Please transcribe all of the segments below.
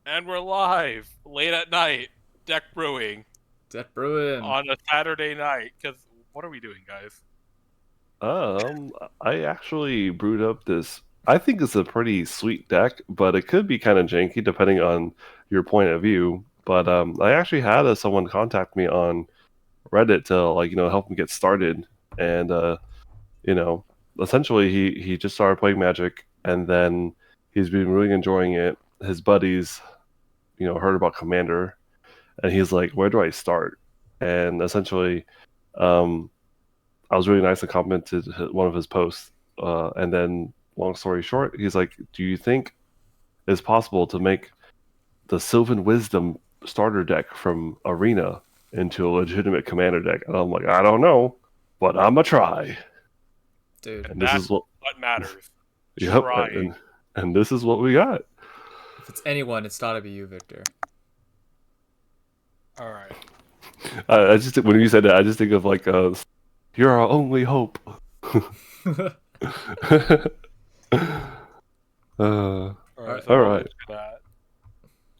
And we're live late at night, deck brewing Deck Bruin. on a Saturday night. Because what are we doing, guys? Um, I actually brewed up this. I think it's a pretty sweet deck, but it could be kind of janky depending on your point of view. But I actually had someone contact me on Reddit to help him get started, and you know essentially he just started playing Magic, and then he's been really enjoying it. His buddies, heard about Commander, and he's like, "Where do I start?" And essentially, um, I was really nice and complimented one of his posts. And then, long story short, he's like, "Do you think it's possible to make the Sylvan Wisdom starter deck from Arena into a legitimate Commander deck?" And I'm like, "I don't know, but I'm gonna try." Dude, And And this that's is what, what matters. yep, Trying. and this is what we got. if it's anyone, it's gotta be you, Victor. All right. I just when you said that, I just think of "You're our only hope." uh, All right. Alright. So all what right. was that?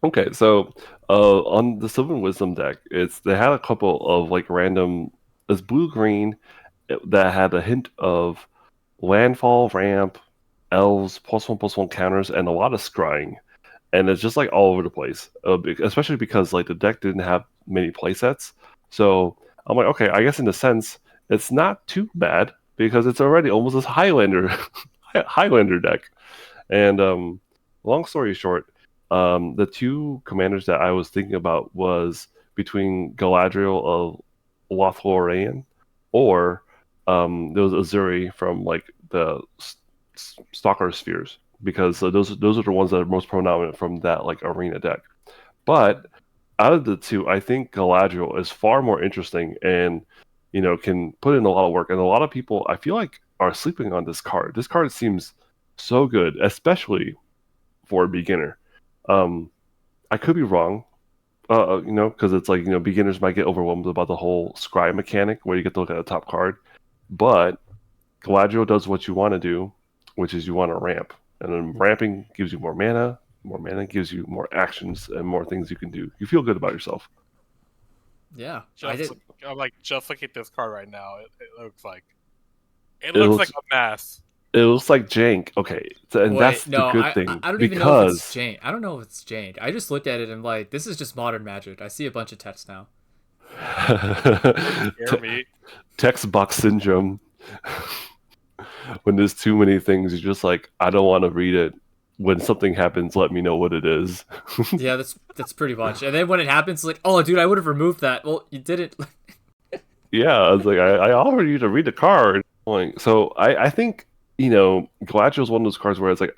Okay, so on the Sylvan Wisdom deck, they had a couple of random. It's blue green that had a hint of landfall, ramp, elves, +1/+1 counters, and a lot of scrying, and it's just all over the place. Especially because the deck didn't have many playsets, so I'm like, okay, I guess in a sense it's not too bad because it's already almost this Highlander Highlander deck. And long story short, the two commanders that I was thinking about was between Galadriel of Lothlorien, or there was Azuri from the Stalker Spheres, because those are the ones that are most prominent from that arena deck. But out of the two, I think Galadriel is far more interesting, and can put in a lot of work. And a lot of people, I feel like, are sleeping on this card. This card seems so good, especially for a beginner. Um, I could be wrong, because it's beginners might get overwhelmed about the whole scry mechanic where you get to look at the top card. But Galadriel does what you want to do, which is you want to ramp, and then ramping gives you more mana. More mana gives you more actions and more things you can do. You feel good about yourself. Yeah, I Just did. I'm just looking at this card right now. It looks like it It looks like looks a mess. it looks like jank. Okay, and that's Wait, the no, good I thing don't even know if it's because Jane. I don't know if it's Jane. I just looked at it and like, this is just modern magic. I see a bunch of text now. Scare me. text box syndrome. When there's too many things, you're just like, I don't want to read it. When something happens, let me know what it is. Yeah, that's pretty much. And then when it happens, like, oh, dude, I would have removed that. Well, you didn't. Yeah, I was like, I offered you to read the card. So I think Galadriel is one of those cards where it's like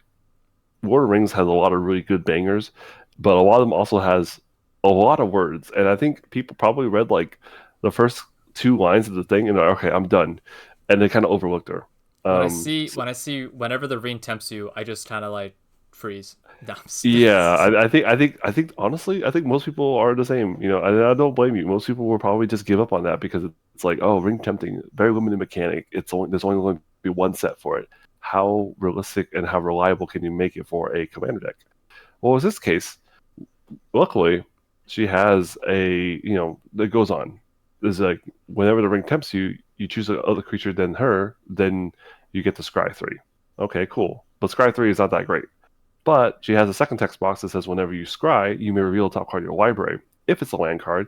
Lord of the Rings has a lot of really good bangers, but a lot of them also has a lot of words, and I think people probably read the first two lines of the thing and they're like, okay, I'm done, and they kind of overlooked her. So, When I see whenever the ring tempts you, I just kind of like freeze. No, yeah, I think honestly, I think most people are the same. And I don't blame you. Most people will probably just give up on that because it's like, oh, ring tempting, very limited mechanic. There's only going to be one set for it. How realistic and how reliable can you make it for a commander deck? Well, in this case, luckily, she has that goes on. There's whenever the ring tempts you, you choose another creature than her, then you get the Scry 3. Okay, cool. But Scry 3 is not that great. But she has a second text box that says whenever you scry, you may reveal a top card of your library. If it's a land card,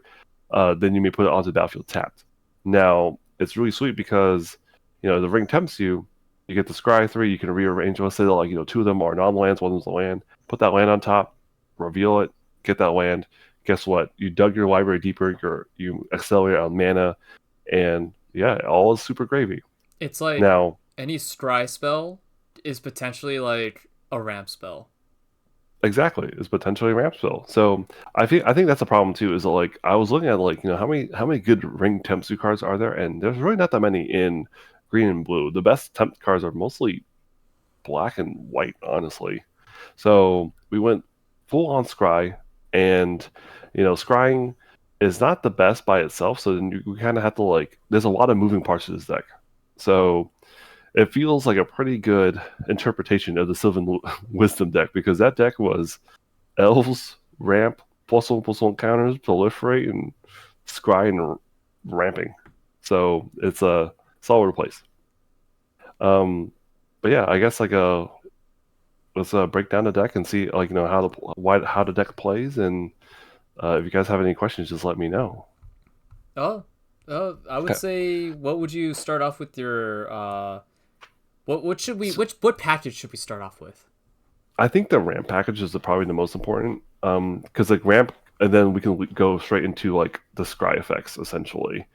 then you may put it onto the battlefield tapped. Now, it's really sweet because, the ring tempts you, you get the scry 3, you can rearrange, let's say two of them are non-lands, one of them's a land, put that land on top, reveal it, get that land. Guess what? You dug your library deeper, you accelerate on mana, and yeah, all is super gravy. it's like Now, any scry spell is potentially like a ramp spell. exactly, is potentially a ramp spell. So I think that's a problem too. Is that, I was looking at how many good ring Tempsu cards are there, and there's really not that many in green and blue. The best temp cards are mostly black and white, honestly. So we went full on scry, and scrying is not the best by itself. So then you kind of have to there's a lot of moving parts to this deck. So it feels like a pretty good interpretation of the Sylvan Wisdom deck, because that deck was elves, ramp, +1/+1 counters, proliferate, and scry and ramping. So it's all over the place. But yeah, I guess let's break down the deck and see how the deck plays, and if you guys have any questions, just let me know. I would Okay. say, what would you start off with your what package should we start off with? I think the ramp package is probably the most important, because like ramp, and then we can go straight into like the scry effects essentially,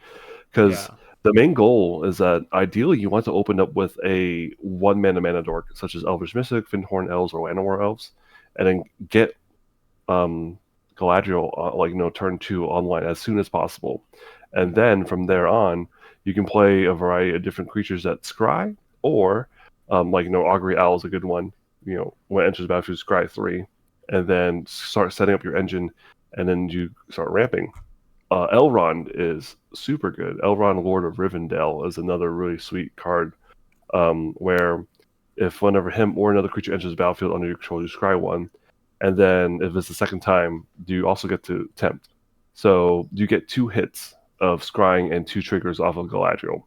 because Yeah. the main goal is that ideally you want to open up with a 1 mana dork such as Elvish Mystic, Fyndhorn Elves, or Llanowar Elves, and then get Galadriel turn 2 online as soon as possible, and then from there on you can play a variety of different creatures that scry, or Augury Owl is a good one. When it enters the battlefield, scry 3, and then start setting up your engine, and then you start ramping. Elrond is super good. Elrond, Lord of Rivendell, is another really sweet card, where if whenever him or another creature enters the battlefield under your control, you scry 1, and then if it's the second time, you also get to tempt. So you get 2 hits of scrying and 2 triggers off of Galadriel.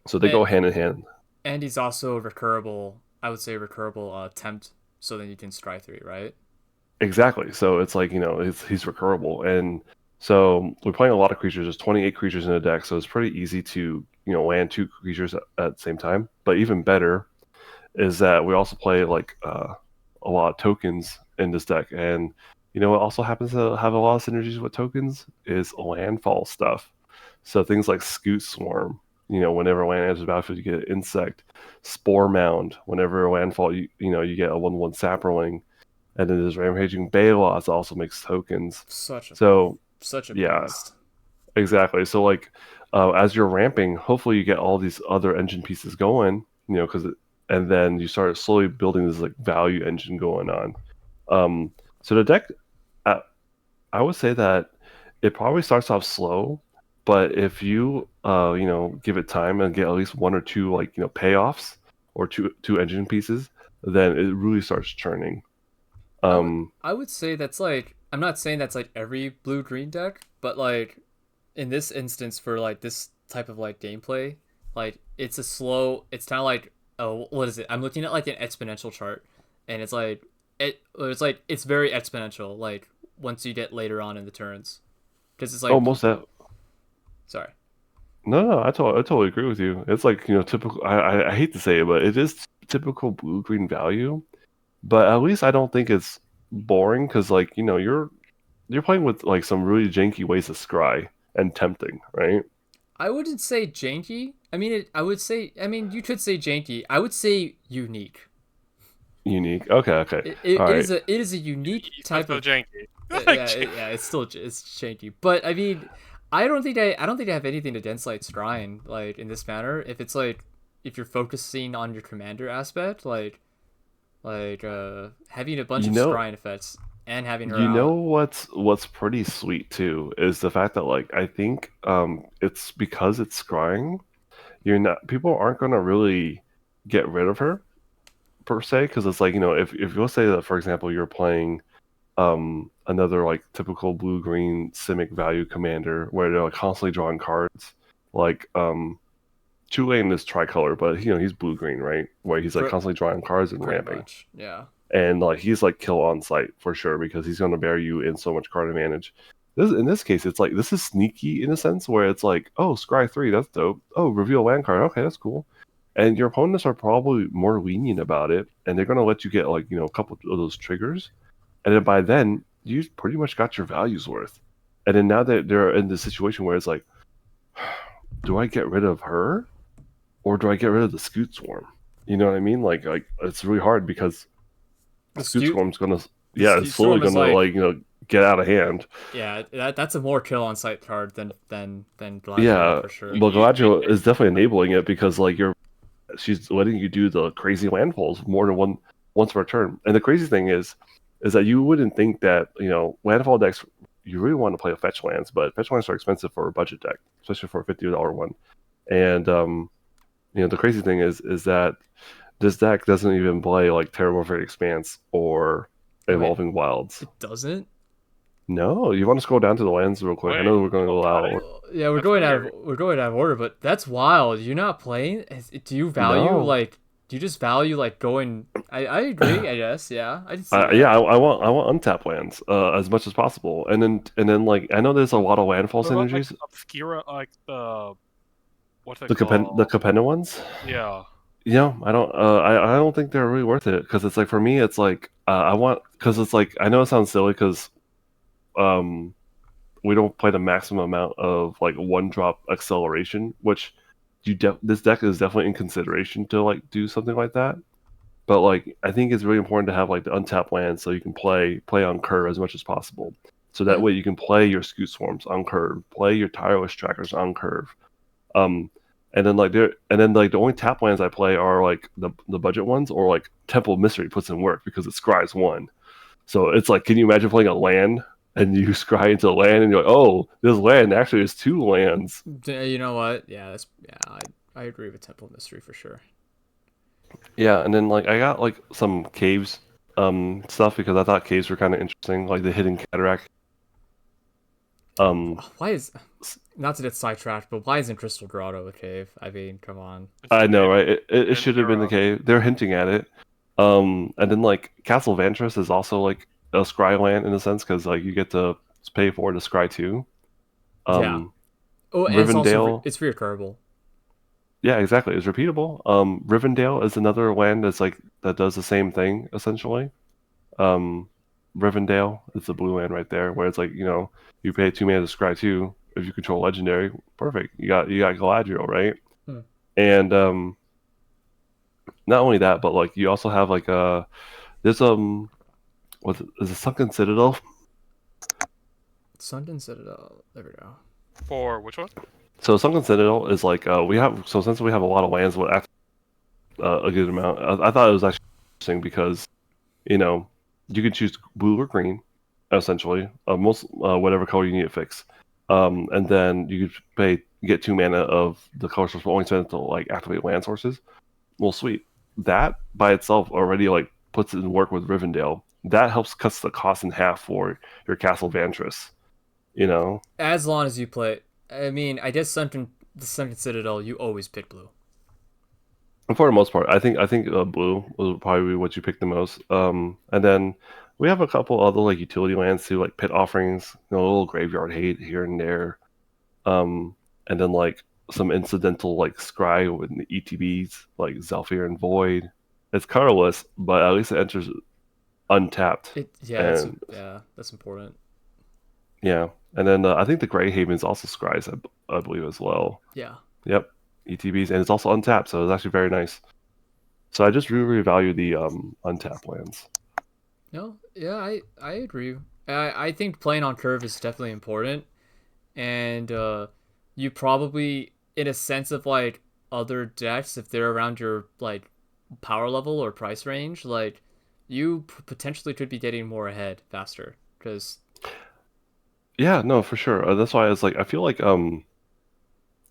So they go hand in hand. And he's also a recurable, I would say recurable tempt, so then you can scry 3, right? Exactly. So it's like, he's recurable. And so we're playing a lot of creatures. There's 28 creatures in the deck, so it's pretty easy to, land 2 creatures at the same time. But even better is that we also play like a lot of tokens in this deck. And what also happens to have a lot of synergies with tokens is landfall stuff. So things like Scoot Swarm, whenever land enters the battlefield, you get an insect. Spore Mound, whenever a landfall, you get a 1/1 Saproling. And then there's Rampaging Baloth also makes tokens. Such a Yeah, beast. exactly. So as you're ramping, hopefully you get all these other engine pieces going, and then you start slowly building this like value engine going on. So the deck, I would say that it probably starts off slow, but if you give it time and get at least 1 or 2 payoffs or two engine pieces, then it really starts churning. I would say that's like, I'm not saying that's like every blue-green deck, but like in this instance for like this type of like gameplay, like it's kind of like, oh, what is it? I'm looking at like an exponential chart, and it's very exponential like once you get later on in the turns, because it's like Almost that. sorry. No, I totally agree with you. It's like, typical. I hate to say it, but it is typical blue green value. But at least I don't think it's boring, because you're playing with like some really janky ways to scry and tempting, right? I wouldn't say janky. I mean, you could say janky. I would say unique. Unique. Okay. It All right. is a unique type of janky. it's janky. But I mean, I don't think I have anything against like scrying like in this manner. If it's like, if you're focusing on your commander aspect, like having a bunch of scrying effects and having her out. What's pretty sweet too is the fact that I think it's because it's scrying, people aren't gonna really get rid of her per se, because it's like, if you'll say that, for example, you're playing another like typical blue green SIMIC value commander where they're like constantly drawing cards, like Tulane is tricolor, but he's blue green, right? Where he's like constantly drawing cards and ramping. Much, yeah. And he's like kill on sight for sure, because he's going to bear you in so much card advantage. In this case, it's like this is sneaky in a sense where it's like, oh, scry 3, that's dope. Oh, reveal land card, okay, that's cool. And your opponents are probably more lenient about it, and they're going to let you get a couple of those triggers, and then by then you pretty much got your values worth. And then now that they're in this situation where it's like, do I get rid of her, or do I get rid of the Scoot Swarm? You know what I mean? Like it's really hard, because the Scoot Swarm's gonna, it's slowly gonna get out of hand. Yeah, that's a more kill on sight card than Galadriel, yeah, for sure. Well, Galadriel is definitely enabling it, because she's letting you do the crazy landfalls more than once per turn. And the crazy thing is that you wouldn't think that landfall decks, you really want to play a fetch lands, but fetch lands are expensive for a budget deck, especially for a $50 one. And the crazy thing is that this deck doesn't even play like Terramorphic Expanse or Evolving Wilds. It doesn't? No, you want to scroll down to the lands real quick? I know we're going to go out. Yeah, we're That's going weird. out of order, but that's wild. You're not playing? Do you value No. like? Do you just value like going? I agree. I guess. Yeah, I see that. Yeah, I want untapped lands as much as possible, and then like I know there's a lot of landfall What about like synergies. obscura, like the what's it The called? Capenna ones. Yeah. Yeah, I don't. I don't think they're really worth it because it's like for me, it's like I want because it's like I know it sounds silly because um we don't play the maximum amount of like one drop acceleration, which this deck is definitely in consideration to like do something like that. But like I think it's really important to have like the untapped land so you can play on curve as much as possible. So that Yeah. way you can play your Scoot Swarms on curve, play your Tireless Trackers on curve. And then like the only tap lands I play are like the budget ones or like Temple of Mystery puts in work because it scries one. So it's like, can you imagine playing a land and you scry into a land and you're like, oh, this land actually is two lands. You know what? Yeah, I agree with Temple Mystery for sure. Yeah, and then like I got like some caves stuff because I thought caves were kind of interesting, like the Hidden Cataract. Why is not to get sidetracked, but why isn't Crystal Grotto a cave? I mean, come on. I know, right? It should have been the cave. They're hinting at it. And then like Castle Vantress is also like a scry land in a sense because like you get to pay for it to scry too. Yeah. Oh, and Rivendell. it's recurable. Yeah, exactly. It's repeatable. Rivendell is another land that's like that does the same thing essentially. Rivendell is the blue land right there, where it's like you pay 2 mana to scry 2. If you control legendary, perfect. You got Galadriel, right? And not only that, but like you also have like there's what is it, Sunken Citadel? Sunken Citadel. There we go. For which one? So Sunken Citadel is like since we have a lot of lands with a good amount. I thought it was actually interesting because you can choose blue or green, essentially, most whatever color you need to fix, and then you could get 2 mana of the color source, but only spend it to like activate land sources. Well, sweet. That by itself already like puts it in work with Rivendell. That helps cuts the cost in half for your Castle Vantress. As long as you play, I mean, I guess the Sunken Citadel, you always pick blue. For the most part, I think blue will probably be what you pick the most. And then we have a couple other like utility lands too, like Pit Offerings, a little graveyard hate here and there. And then like some incidental like scry with the ETBs like Zhalfir and Void. It's colorless, but at least it enters untapped. That's important. Yeah, and then I think the Grey Haven is also scries, I believe as well. Yeah. Yep, ETBs, and it's also untapped, so it's actually very nice. So I just really value the untapped lands. No, yeah, I agree. I think playing on curve is definitely important, and you probably, in a sense of like other decks, if they're around your like power level or price range, like you potentially could be getting more ahead faster because. Yeah, no, for sure. That's why I was like, I feel like I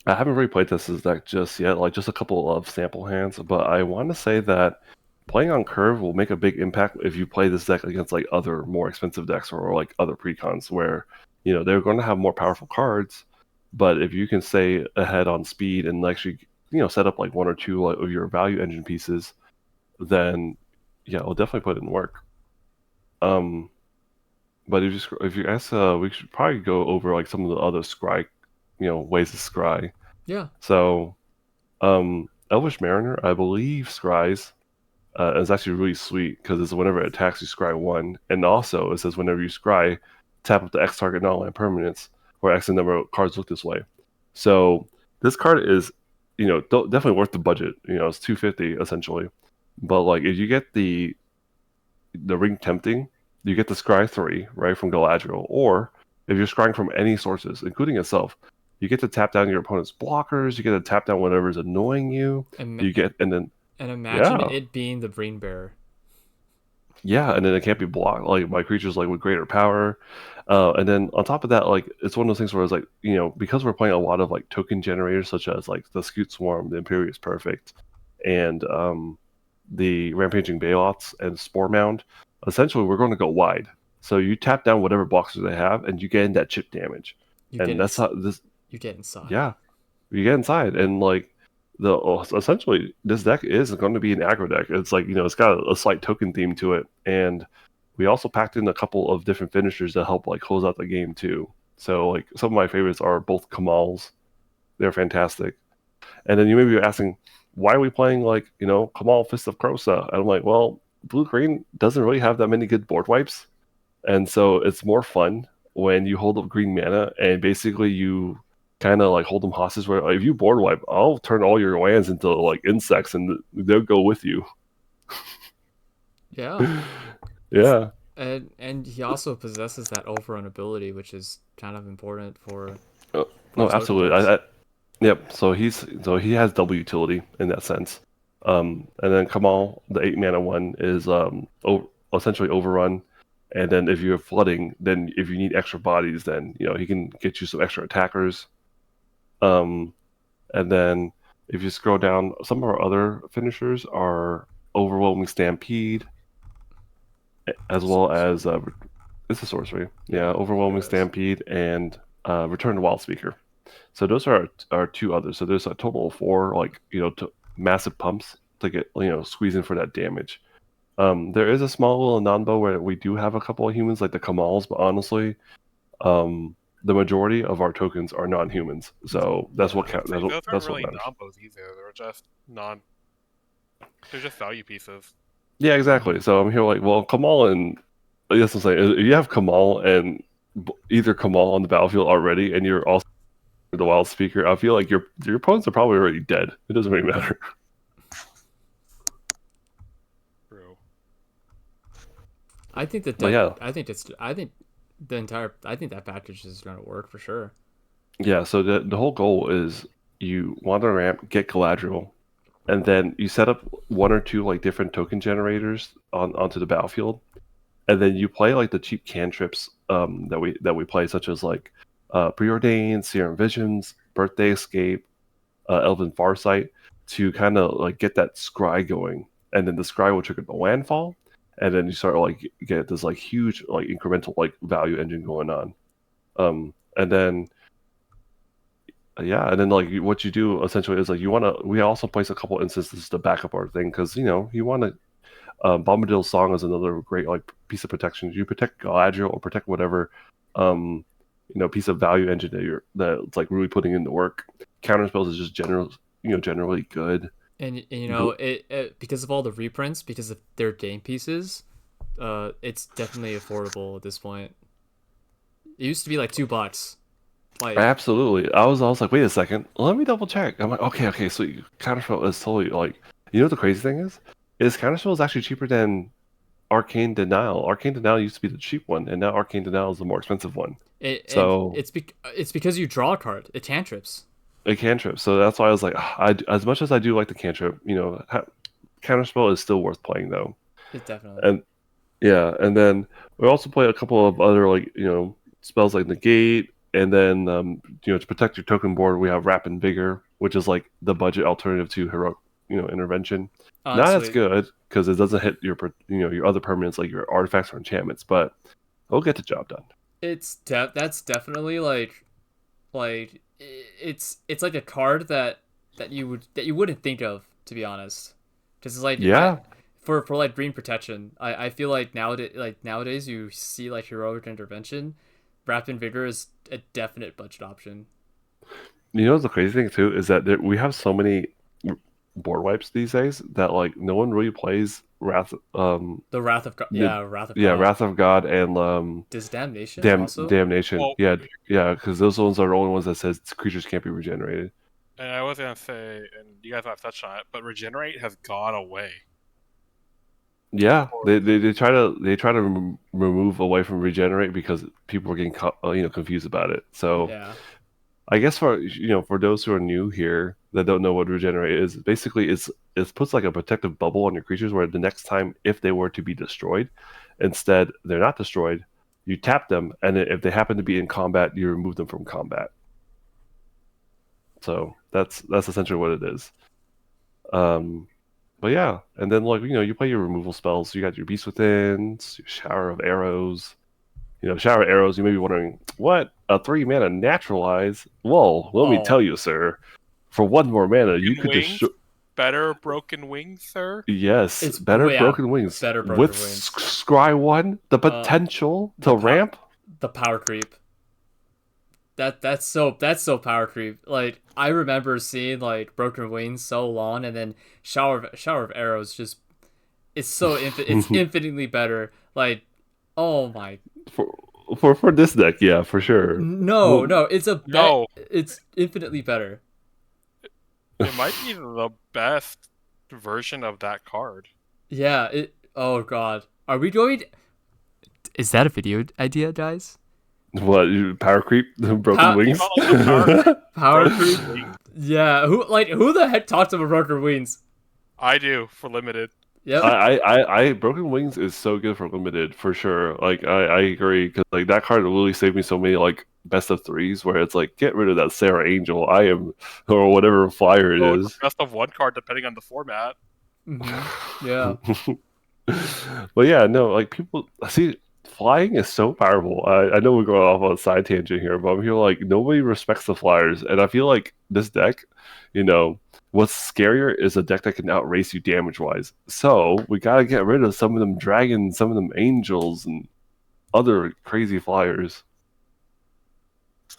haven't really played this deck just yet, like just a couple of sample hands, but I want to say that playing on curve will make a big impact if you play this deck against like other more expensive decks or like other precons where they're going to have more powerful cards, but if you can stay ahead on speed and actually set up like 1 or 2 of your value engine pieces, then yeah, it'll definitely put it in work. But if you ask, we should probably go over like some of the other scry, ways to scry. Yeah. So, Elvish Mariner, I believe, scries. Is actually really sweet because it's whenever it attacks, you scry 1, and also it says whenever you scry, tap up the X target non-land permanents, where X number of cards look this way. So this card is, definitely worth the budget. It's $250 essentially, but like if you get the Ring Tempting, you get the Scry 3, right, from Galadriel, or if you're scrying from any sources, including itself, you get to tap down your opponent's blockers, you get to tap down whatever's annoying you, and imagine it being the Brain Bearer. Yeah, and then it can't be blocked like by creatures like with greater power. And then on top of that, like it's one of those things where it's like, because we're playing a lot of like token generators such as like the Scoot Swarm, the Imperious Perfect, and the Rampaging Bailots and Spore Mound, essentially we're going to go wide. So you tap down whatever boxes they have, and you get in that chip damage. That's how this. You get inside. Yeah, you get inside, and like essentially this deck is going to be an aggro deck. It's like it's got a slight token theme to it, and we also packed in a couple of different finishers that help like close out the game too. So like some of my favorites are both Kamahls. They're fantastic. And then you may be asking, why are we playing like Kamahl Fist of Krosa? And I'm like, well, blue green doesn't really have that many good board wipes, and so it's more fun when you hold up green mana and basically you kind of like hold them hostage. Where like, if you board wipe, I'll turn all your lands into like insects and they'll go with you. Yeah. Yeah. And he also possesses that overrun ability, which is kind of important for. No, absolutely. Yep. So he has double utility in that sense. And then Kamahl, the 8-mana one, is essentially overrun. And then if you're flooding, then if you need extra bodies, then he can get you some extra attackers. And then if you scroll down, some of our other finishers are Overwhelming Stampede, as well as it's a sorcery. Yeah, Overwhelming Stampede and Return to Wild Speaker. So those are our two others. So there's a total of 4, like massive pumps to get squeeze in for that damage. There is a small little non-bow where we do have a couple of humans like the Kamahls, but honestly, the majority of our tokens are non-humans. So that's what counts. Those aren't That's really what matters. non-bows either. They're just value pieces. Yeah, exactly. So I'm here like, well, Kamahl and yes, I'm saying if you have Kamahl and either Kamahl on the battlefield already, and you're also the Wild Speaker, I feel like your opponents are probably already dead. It doesn't really matter. I think that package is going to work for sure. Yeah, so the whole goal is you wander ramp, get Galadriel, and then you set up 1 or 2 like different token generators onto the battlefield, and then you play like the cheap cantrips that we play, such as like Preordained, Serum Visions, Birthday Escape, Elven Farsight, to kind of like get that Scry going, and then the Scry will trigger the Landfall. And then you start like get this like huge like incremental like value engine going on, and then like what you do essentially is like we also place a couple instances to back up our thing, because you want to Bombadil's Song is another great like piece of protection. You protect Galadriel or protect whatever piece of value engine that's like really putting into work. Counterspells is just generally good. And it because of all the reprints, because of their game pieces, it's definitely affordable at this point. It used to be like $2. Like absolutely, I was like, wait a second, let me double check. I'm like, okay, so Counterspell is totally like, what the crazy thing is Counterspell is actually cheaper than Arcane Denial. Arcane Denial used to be the cheap one, and now Arcane Denial is the more expensive one. It's because you draw a card. It cantrips. A cantrip, so that's why I was like, as much as I do like the cantrip, Counterspell is still worth playing though. It definitely. And then we also play a couple of other like spells like Negate, and then to protect your token board, we have Wrap and Vigor, which is like the budget alternative to Heroic Intervention. Honestly, not as good because it doesn't hit your your other permanents like your artifacts or enchantments, but it'll get the job done. That's definitely like it's like a card that you wouldn't think of, to be honest, because it's like for like green protection. I feel like nowadays you see like Heroic Intervention, Wrap and Vigor is a definite budget option. The crazy thing too is that we have so many board wipes these days that like no one really plays Wrath. The Wrath of God. Wrath of God. Yeah, Wrath of God and does Damnation also? Damnation. Well, yeah, because those ones are the only ones that says creatures can't be regenerated. And I was gonna say, and you guys have touched on it, but Regenerate has gone away. Yeah, they try to remove away from Regenerate because people are getting confused about it. So yeah. I guess for those who are new here that don't know what Regenerate is, basically it puts like a protective bubble on your creatures where the next time if they were to be destroyed, instead they're not destroyed, you tap them, and if they happen to be in combat, you remove them from combat. So that's essentially what it is. But yeah, and then like you play your removal spells. You got your Beast Within, your Shower of Arrows, Shower Arrows, you may be wondering, what? A 3-mana naturalize? Well, let me Oh. tell you, sir. For 1 more mana, you could Wings? destroy. Better Broken Wings, sir? Yes, It's better Broken Wings. better Broken With Wings. Scry 1, the potential to ramp. The power creep. That's so power creep. Like, I remember seeing like Broken Wings so long, and then shower of arrows just it's it's infinitely better. Like, oh my. For this deck, yeah, for sure. No, No. it's infinitely better. It might be the best version of that card. Yeah. Oh god. Are we going? Is that a video idea, guys? What, power creep? Broken Wings? Power creep? Yeah. Who the heck talks about Broken Wings? I do for limited. Yep. I Broken Wings is so good for limited for sure. Like I agree, because like that card really saved me so many like best of 3s where it's like, get rid of that Sarah Angel. I am, or whatever flyer it is. Best of 1 card depending on the format. Mm-hmm. Yeah. But yeah, no, like people see flying is so powerful. I know we're going off on a side tangent here, but I feel like nobody respects the flyers, and I feel like this deck, what's scarier is a deck that can outrace you damage wise. So we gotta get rid of some of them dragons, some of them angels, and other crazy flyers.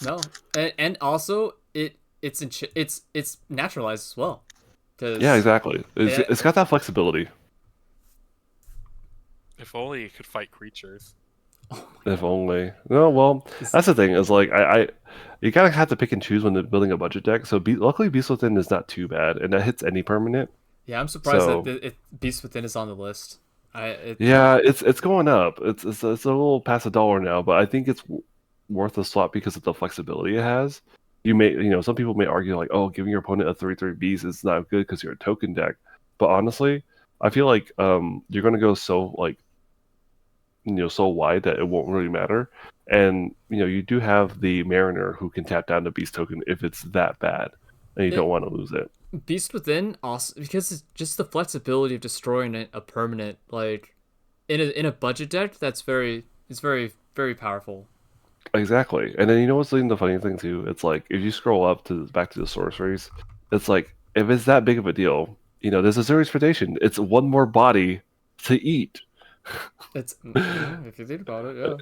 No, and also it's naturalized as well. Yeah, exactly. It's got that flexibility. If only it could fight creatures. If only. No, well, that's the thing. Is like you gotta have to pick and choose when they're building a budget deck. So luckily, Beast Within is not too bad, and that hits any permanent. Yeah, I'm surprised that Beast Within is on the list. It's going up. It's a little past $1 now, but I think it's worth a swap because of the flexibility it has. You may, some people may argue like, oh, giving your opponent a 3/3 beast is not good because you're a token deck. But honestly, I feel like you're gonna go so like, so wide that it won't really matter. And you do have the Mariner who can tap down the beast token if it's that bad, and you don't want to lose it. Beast Within also, because it's just the flexibility of destroying a permanent, like in a budget deck, it's very very powerful. Exactly. And then what's the funny thing too? It's like if you scroll up back to the sorceries, it's like if it's that big of a deal, there's a serious predation. It's 1 more body to eat. It's if you think about it, yeah.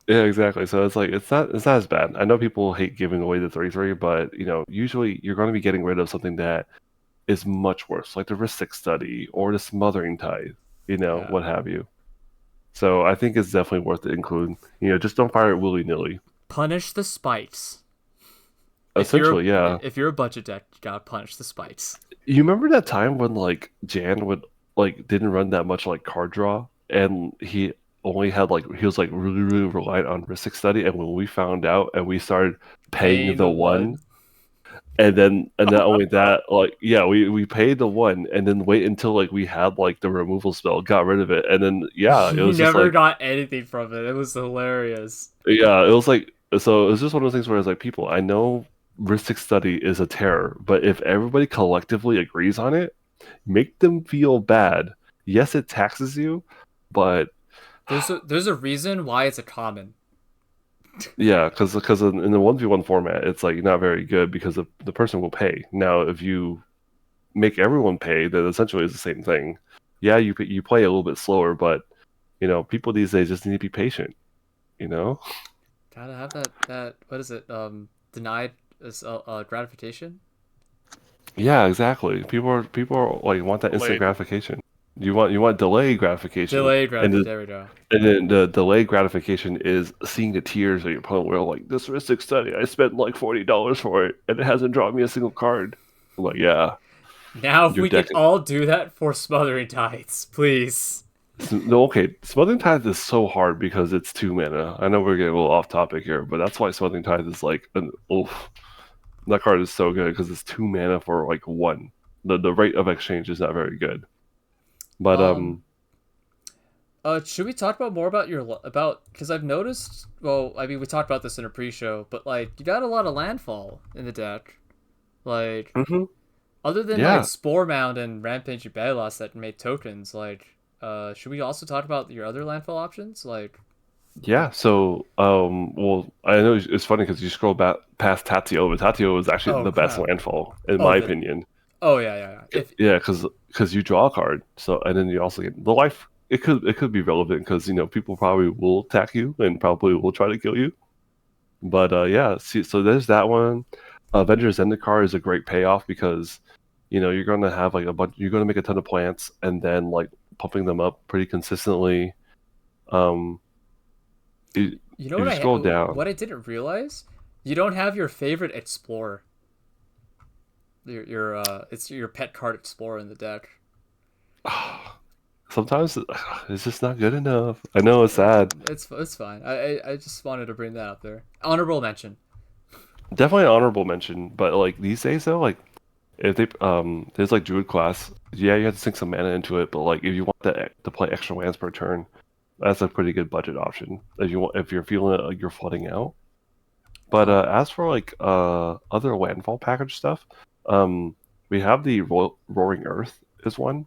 Yeah, exactly. So it's like it's not as bad. I know people hate giving away the 3/3, but usually you're going to be getting rid of something that is much worse, like the Ristic Study or the Smothering Tithe, what have you. So I think it's definitely worth to include. Just don't fire it willy-nilly. Punish the spites. Essentially, yeah. If you're a budget deck, you gotta punish the spites. You remember that time when like Jan would didn't run that much like card draw, and he only had he was really really reliant on Ristic Study, and when we found out and we started paying the one. And not only that, we paid the 1 and then wait until we had the removal spell, got rid of it, and then it was never got anything from it. It was hilarious. Yeah, it was so it was just one of those things where it's like, people, I know Ristic Study is a terror, but if everybody collectively agrees on it, make them feel bad. Yes, it taxes you, but there's a reason why it's a common. Yeah, because in the 1v1 format, it's not very good because the person will pay. Now, if you make everyone pay, then essentially it's the same thing. Yeah, you play a little bit slower, but people these days just need to be patient. Gotta have that what is it? Denied gratification. Yeah, exactly. People are want that instant gratification. You want delayed gratification. Delayed gratification. There we go. And then the delayed gratification is seeing the tears of your opponent. Where this Ristic Study, I spent $40 for it, and it hasn't drawn me a single card. I'm like, yeah. Now, if we could all do that for Smothering Tides, please. No, okay. Smothering Tithe is so hard because it's 2 mana. I know we're getting a little off topic here, but that's why Smothering Tithe is an oof. That card is so good because it's 2 mana for 1. The rate of exchange is not very good. But should we talk about more about because I've noticed. Well, I mean, we talked about this in a pre-show, but you got a lot of landfall in the deck, other than Spore Mound and Rampage Balos that made tokens. Should we also talk about your other landfall options? Yeah, so well, I know it's funny because you scroll back past Tatio, but Tatio is actually Oh the best crap. landfall in Oh my the opinion. oh yeah yeah yeah. If Yeah, because you draw a card, so and then you also get the life. It could be relevant because people probably will attack you and probably will try to kill you. But yeah, see, so there's that one. Avengers Zendikar is a great payoff because you're gonna have like a bunch. You're gonna make a ton of plants and then like pumping them up pretty consistently. Um, if you know you scroll down. what I didn't realize, you don't have your favorite explorer. Your it's your pet card explorer in the deck. Sometimes it's just not good enough. I know it's sad. It's fine. I just wanted to bring that up there. Honorable mention. Definitely an honorable mention, but like these days though, like if they there's like Druid class, yeah, you have to sink some mana into it, but like if you want to play extra lands per turn, that's a pretty good budget option. If you're feeling it, like you're flooding out. But Oh, as for like other landfall package stuff, um we have the Roaring Earth is one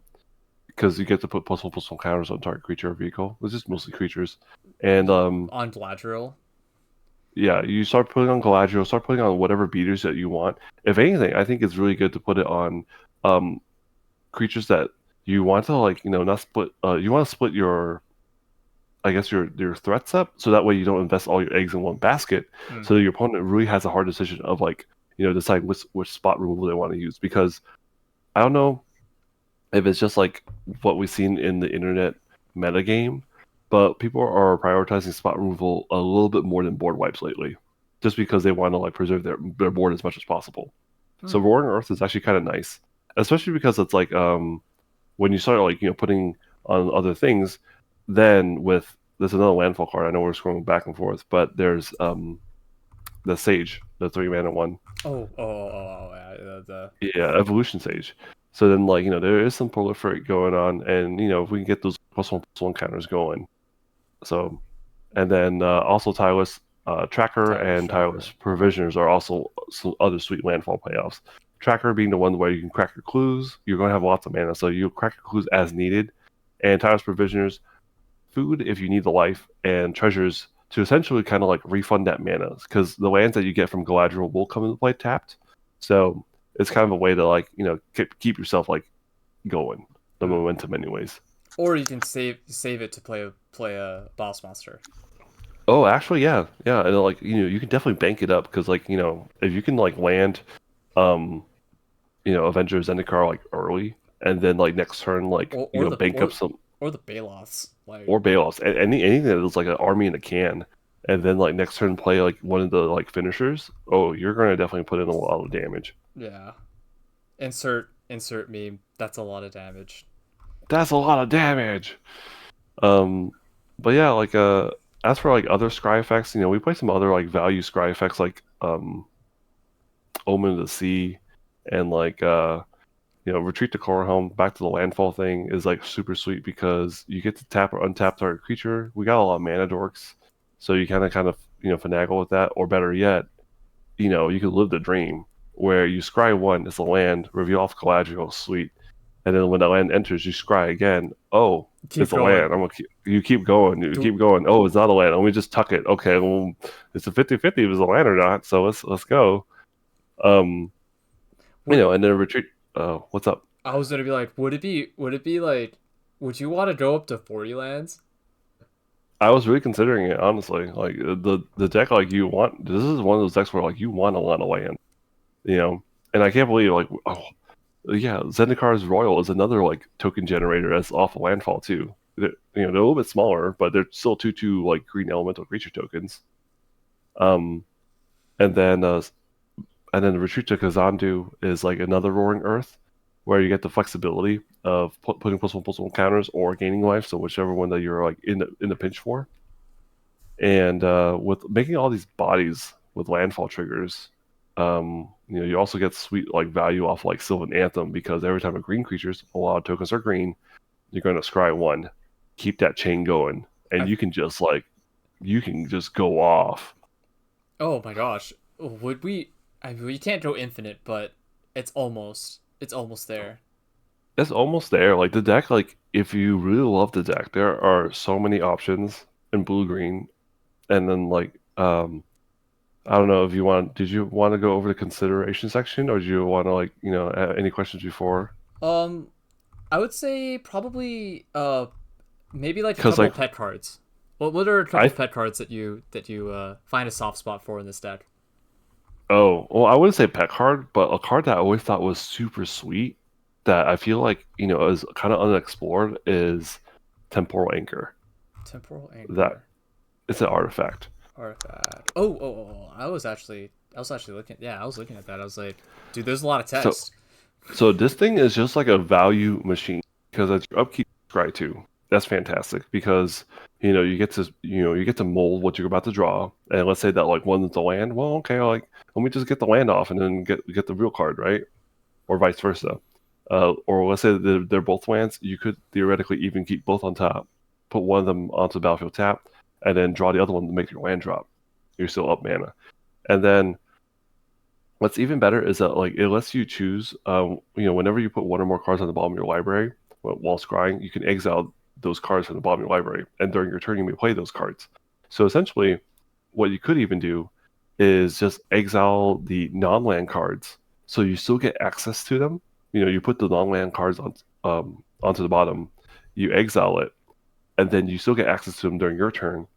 because you get to put plus one counters on target creature or vehicle. It's just mostly creatures, and on Galadriel. yeah, you start putting on Galadriel, start putting on whatever beaters that you want. If anything, I think it's really good to put it on um, creatures that you want to like, not split. You want to split your, I guess your threats up, so that way you don't invest all your eggs in one basket. Hmm. So your opponent really has a hard decision of like, decide which spot removal they want to use. Because I don't know if it's just like what we've seen in the internet metagame, but people are prioritizing spot removal a little bit more than board wipes lately, just because they want to like preserve their board as much as possible. So Hmm. Roaring Earth is actually kind of nice, especially because it's like when you start like putting on other things, then with there's another landfall card. I know we're scrolling back and forth, but there's the Sage, the 3 mana one. Yeah, Yeah, Evolution Sage. So then, like, there is some proliferate going on, and if we can get those plus one counters going. So, and then also Tireless Tracker tireless and tracker. Tireless Provisioners are also some other sweet landfall playoffs. Tracker being the one where you can crack your clues. You're going to have lots of mana, so you'll crack your clues as needed. And Tireless Provisioners, food if you need the life, and treasures to essentially kind of like refund that mana because the lands that you get from Galadriel will come into play tapped. So it's kind of a way to like keep yourself like going the Hmm. momentum anyways. Or you can save it to play a boss monster. Oh, actually, yeah, yeah, and like you can definitely bank it up because like if you can like land um Avengers Zendikar like early and then like next turn like bank up some Or the Baloths. Like or Bailos, anything that is like an army in a can, and then like next turn play like one of the like finishers. Oh, you're gonna definitely put in a lot of damage. yeah. Insert meme. That's a lot of damage. That's a lot of damage. Um, but yeah, like as for like other scry effects, we play some other like value scry effects like Omen of the Sea and like Retreat to Coralhelm back to the landfall thing is like super sweet because you get to tap or untap target creature. We got a lot of mana dorks, so you kind of finagle with that, or better yet, you could live the dream where you scry one, it's a land, reveal off Galadriel, sweet, and then when that land enters, you scry again. Oh, Keep it's a going. land. You keep going. You Do keep going. Oh, it's not a land. Let me just tuck it. Okay, well, it's a 50-50 if it's a land or not. So let's go. Um, would and then retreat. What's up? I was gonna be like, would it be like, would you want to go up to 40 lands? I was really considering it honestly. Like the deck, like you want. This is one of those decks where like you want a lot of land, you know. And I can't believe like yeah, Zendikar Royal is another like token generator that's off of landfall too. They're a little bit smaller, but they're still two like green elemental creature tokens. Um, and then Retreat to Kazandu is like another Roaring Earth, where you get the flexibility of putting plus one counters or gaining life, so whichever one that you're like in the pinch for. And with making all these bodies with landfall triggers, you also get sweet like value off like Sylvan Anthem because every time a green creature's a lot of tokens are green, you're going to scry one, keep that chain going, and I you can just go off. Oh my gosh. Would we? I mean, we can't go infinite, but it's almost there. It's almost there. Like the deck, like if you really love the deck, there are so many options in blue green and then like I don't know if you want. Did you want to go over the consideration section, or do you want to like any questions before? I would say probably maybe like a Because couple like pet cards. What are a couple I pet cards that you find a soft spot for in this deck? oh well, I wouldn't say pet card, but a card that I always thought was super sweet that I feel like is kind of unexplored is Temporal Anchor. Temporal That Anchor. it's an artifact. Artifact. Oh. I was actually looking. Yeah, I was looking at that. I was like, dude, there's a lot of So text. so this thing is just like a value machine because it's your upkeep Scry too. That's fantastic because you get to mold what you're about to draw, and let's say that like one's the land. Well, okay, like let me just get the land off and then get the real card, right? Or vice versa. Or let's say that they're both lands. You could theoretically even keep both on top, put one of them onto the battlefield tap, and then draw the other one to make your land drop. You're still up mana, and then what's even better is that like it lets you choose. Whenever you put one or more cards on the bottom of your library while scrying, you can exile those cards from the bottom of your library, and during your turn you may play those cards. So essentially, what you could even do is just exile the non-land cards, so you still get access to them. You put the non-land cards onto the bottom, you exile it, and then you still get access to them during your turn,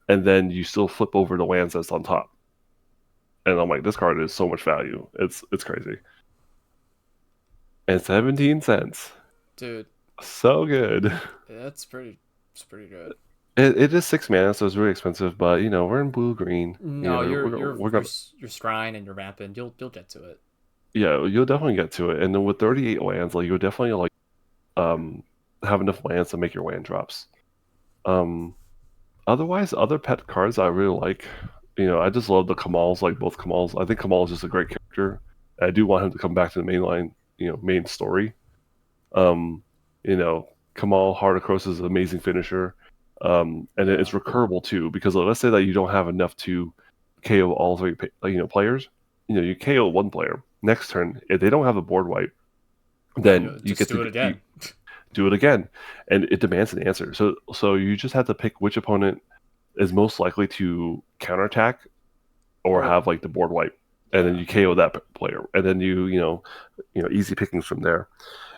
and then you still flip over the lands that's on top. And I'm like, this card is so much value. It's crazy. And 17 cents. Dude, So good. it's pretty good. It is 6 mana, so it's really expensive, but we're in blue green. No, We're gonna you're scrying and you're ramping. You'll get to it. yeah, you'll definitely get to it. And then with 38 lands, like you'll definitely like have enough lands to make your land drops. Otherwise, other pet cards I really like. I just love the Kamahls, like both Kamahls. I think Kamahl is just a great character. I do want him to come back to the main line, main story. Um, Kamahl Heart of Cross is an amazing finisher. And it's recurable too, because let's say that you don't have enough to KO all three players. You KO one player. Next turn, if they don't have a board wipe, then you get do it again. Do it again, and it demands an answer. So you just have to pick which opponent is most likely to counterattack or have like the board wipe, and then you KO that player, and then easy pickings from there.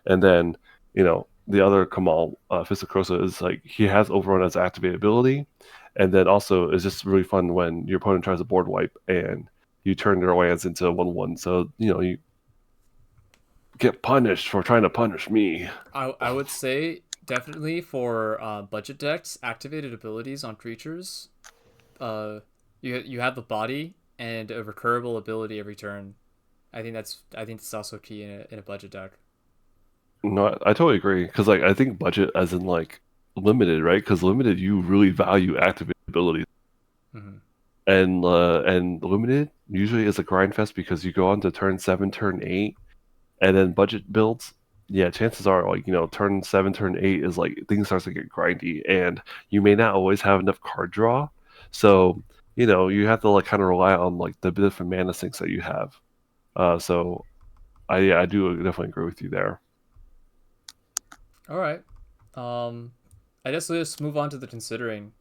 And then the other Kamahl, Fist of Krosa, is like he has Overrun as activated ability, and then also it's just really fun when your opponent tries a board wipe and you turn their lands into 1/1. So you get punished for trying to punish me. I would say definitely for budget decks, activated abilities on creatures. You have the body and a recurable ability every turn. I think it's also key in a budget deck. No, I totally agree because like I think budget as in like limited, right? Because limited you really value activated abilities, and limited usually is a grind fest because you go on to turn 7, turn 8, and then budget builds. Yeah, chances are like turn 7, turn 8 is like things starts to get grindy, and you may not always have enough card draw, so you have to like kind of rely on like the different mana sinks that you have. So I do definitely agree with you there. All right. I guess let's move on to the considering.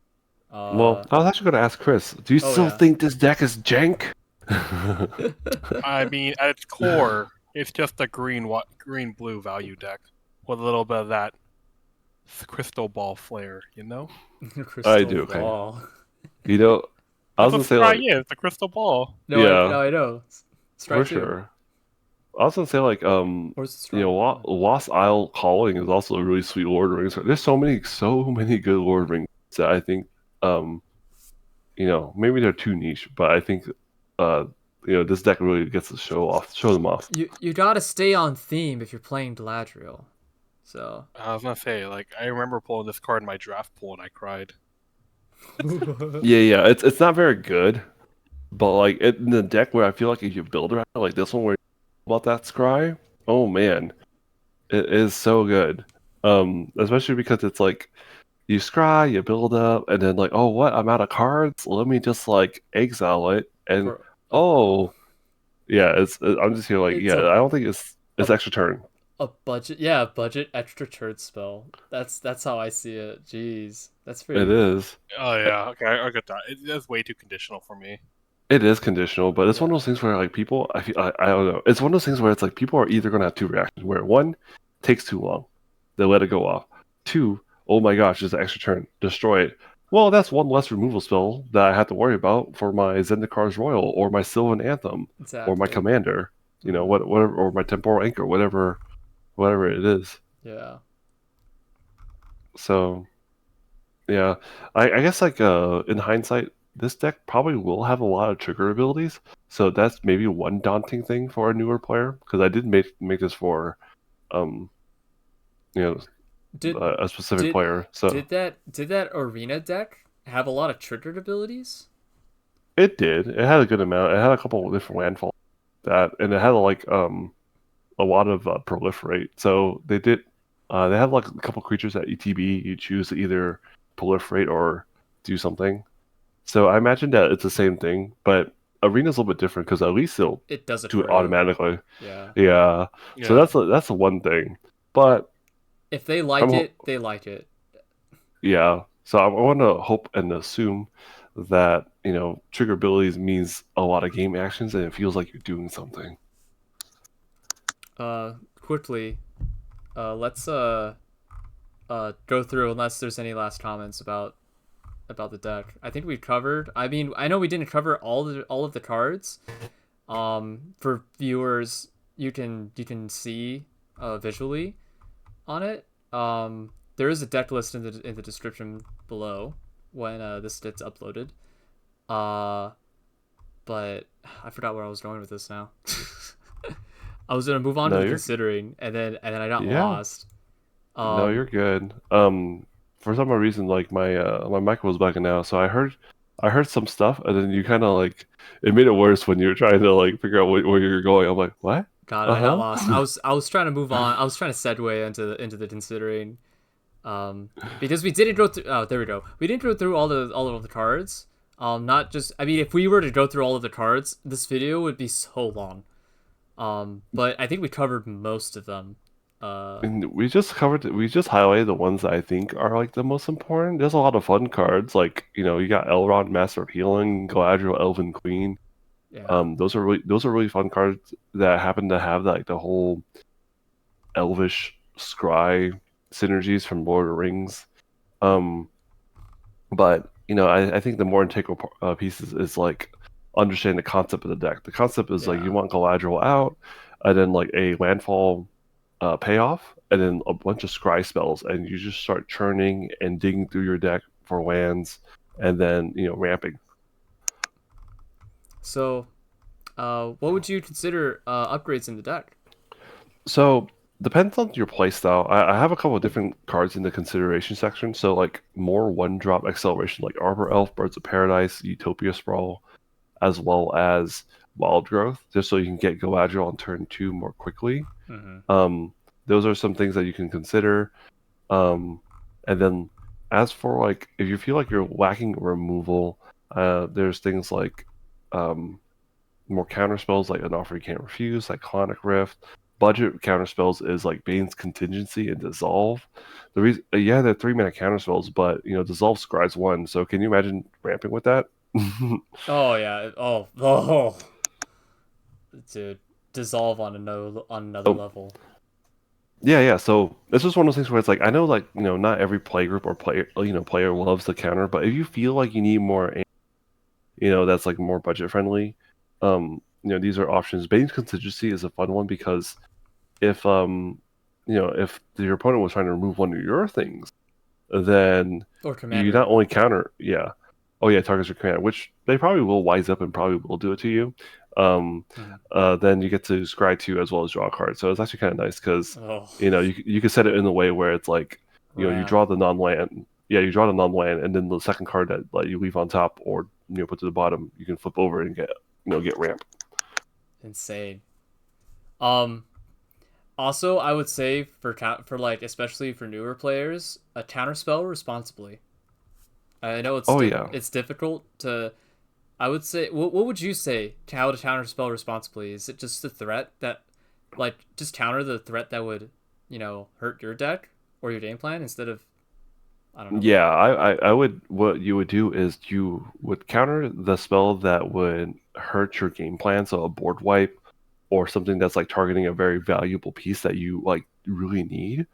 Well, I was actually going to ask Chris, do you still think this deck is jank? I mean, at its core, it's just a green-blue value deck with a little bit of that crystal ball flair, I do, okay. Ball. I was going to say like... yeah, it's a crystal ball. No, yeah. I know. For sure. I was gonna say like Lost Isle Calling is also a really sweet Lord of the Rings. There's so many good Lord of the Rings that I think maybe they're too niche, but I think this deck really gets to show them off. You gotta stay on theme if you're playing Galadriel. So I was gonna say, like, I remember pulling this card in my draft pool and I cried. yeah, it's not very good, but like in the deck where I feel like if you build around like this one where about that Scry, oh man, it is so good. Especially because it's like you scry, you build up, and then like, oh what, I'm out of cards, let me just like exile it, and I'm just here like I don't think it's extra turn. A budget extra turd spell. That's how I see it. Jeez, that's pretty. It is. Oh yeah, okay, I get that. That's way too conditional for me. It is conditional, but it's one of Yeah. those things where like people, I don't know. It's one of those things where it's like people are either gonna have two reactions. Where one takes too long, they let it go off. Two, oh my gosh, just an extra turn, destroy it. Well, that's one less removal spell that I have to worry about for my Zendikar's Royal or my Sylvan Anthem or my Exactly. Commander. You know whatever, or my Temporal Anchor, whatever it is. Yeah. So yeah, I guess like in hindsight, this deck probably will have a lot of trigger abilities. So that's maybe one daunting thing for a newer player because I did make this for um you know Did a specific did player. So did that arena deck have a lot of triggered abilities? it did. It had a good amount. It had a couple of different landfall that, and it had like a lot of proliferate. So they did. They have like a couple creatures at ETB. You choose to either proliferate or do something. So I imagine that it's the same thing, but arena's a little bit different because at least they'll It does it do it for you. automatically. Yeah. Yeah. So Yeah. that's the one thing. But If they I'm like it, they like it. yeah. So I want to hope and assume that trigger abilities means a lot of game actions and it feels like you're doing something. Quickly, let's go through unless there's any last comments about the deck. I think we've covered. I mean, I know we didn't cover all of the cards. For viewers, you can see visually on it. There is a deck list in the description below when this gets uploaded. But I forgot where I was going with this now. I was gonna move on to No, the you're considering, and then I got yeah. lost. No, Um, you're good. For some reason, like my mic was bugging out, so I heard some stuff, and then you kind of like it made it worse when you were trying to like figure out where you're going. I'm like, what? God, I got Uh lost. huh. I was trying to move on. I was trying to segue into the considering, because we didn't go through. Oh, there we go. We didn't go through all of the cards. Not just. I mean, if we were to go through all of the cards, this video would be so long. But I think we covered most of them. And we just highlighted the ones that I think are like the most important. There's a lot of fun cards, like you got Elrond, Master of Healing, Galadriel, Elven Queen. Yeah. Those are really fun cards that happen to have like the whole Elvish Scry synergies from Lord of the Rings. Um, but I think the more integral pieces is like understanding the concept of the deck. The concept is like you Yeah. want Galadriel out, and then like a landfall payoff, and then a bunch of scry spells, and you just start churning and digging through your deck for lands, and then ramping. So, what would you consider upgrades in the deck? So depends on your playstyle. I have a couple of different cards in the consideration section. So like more one drop acceleration, like Arbor Elf, Birds of Paradise, Utopia Sprawl, as well as Wild Growth, just so you can get Galadriel on turn 2 more quickly. Mm-hmm. Those are some things that you can consider. And then as for like if you feel like you're lacking removal, there's things like more counter spells like An Offer You Can't Refuse, Cyclonic Rift. Budget counter spells is like Bane's Contingency and Dissolve. The reason, yeah, they're 3-mana counter spells, but Dissolve scries 1. So can you imagine ramping with that? Oh yeah. Oh. Dude, dissolve on another Oh, level. yeah. So this is one of those things where it's like I know like not every play group or player loves the counter, but if you feel like you need more, that's like more budget friendly, these are options. Bane's Contingency is a fun one because if your opponent was trying to remove one of your things, then Or you commander. not only counter, yeah, oh yeah, targets your commander, which they probably will wise up and probably will do it to you. Mhm. Then you get to scry 2 as well as draw a card. So it's actually kind of nice because Oh, you can set it in a way where it's like you ramp. draw the non-land, yeah, you draw the non-land, and then the second card that like you leave on top or put to the bottom, you can flip over and get ramp. Insane. Um. Also, I would say for like especially for newer players, a counterspell responsibly. I know Oh yeah. it's difficult to. I would say what would you say how to counterspell responsibly? Is it just the threat that like just counter the threat that would, hurt your deck or your game plan instead of, I don't know. Yeah, I would. What you would do is you would counter the spell that would hurt your game plan, so a board wipe or something that's like targeting a very valuable piece that you like really need.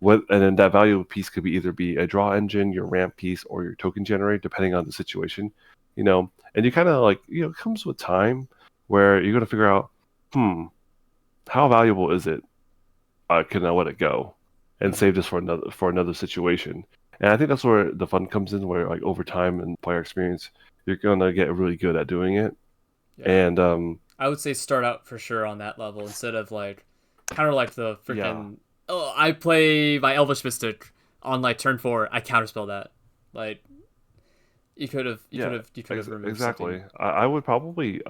And then that valuable piece could be either be a draw engine, your ramp piece, or your token generator, depending on the situation. And you kind of like it comes with time where you're gonna figure out, how valuable is it? Can I let it go and save this for another situation? And I think that's where the fun comes in, where like over time and player experience, you're gonna get really good at doing it. Yeah. And I would say start out for sure on that level instead of like kind of like the freaking I play my Elvish Mystic on like turn 4, I counterspell that. Like you could have removed exactly. something. I would probably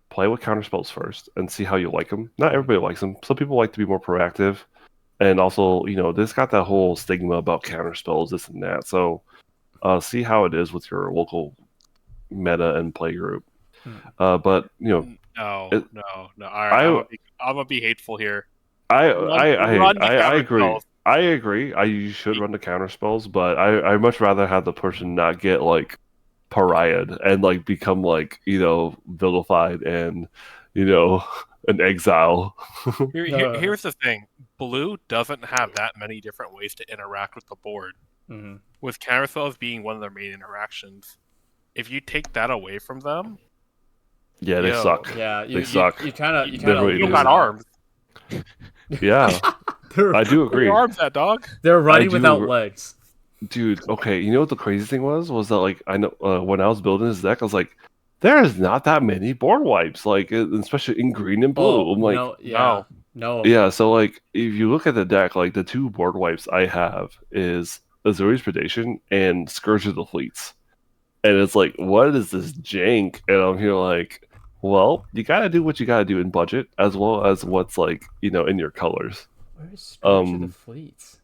play with counterspells first and see how you like them. Not everybody likes them. Some people like to be more proactive. And also, this got that whole stigma about counterspells, this and that. So, see how it is with your local meta and play group. But No. I'm gonna be hateful here. I Run the agree. counterspells. I agree. You should run the counterspells, but I much rather have the person not get like pariahed and like become like vilified and an exile. Here's the thing. Blue doesn't have that many different ways to interact with the board. Mm-hmm. With counterspells being one of their main interactions. If you take that away from them, yeah, they suck. Yeah, they suck. You kind of really you got arms. Yeah, I do agree. Where your arms at, dog? They're running without legs. Dude, okay, you know what the crazy thing was that like I know when I was building this deck, I was like, there's not that many board wipes, like especially in green and blue. I'm like, no. Yeah, so like if you look at the deck, like the 2 board wipes I have is Azorius Predation and Scourge of the Fleets. And it's like, what is this jank? And I'm here like, well, you gotta do what you gotta do in budget as well as what's like, in your colors. Where's Scourge of the Fleets?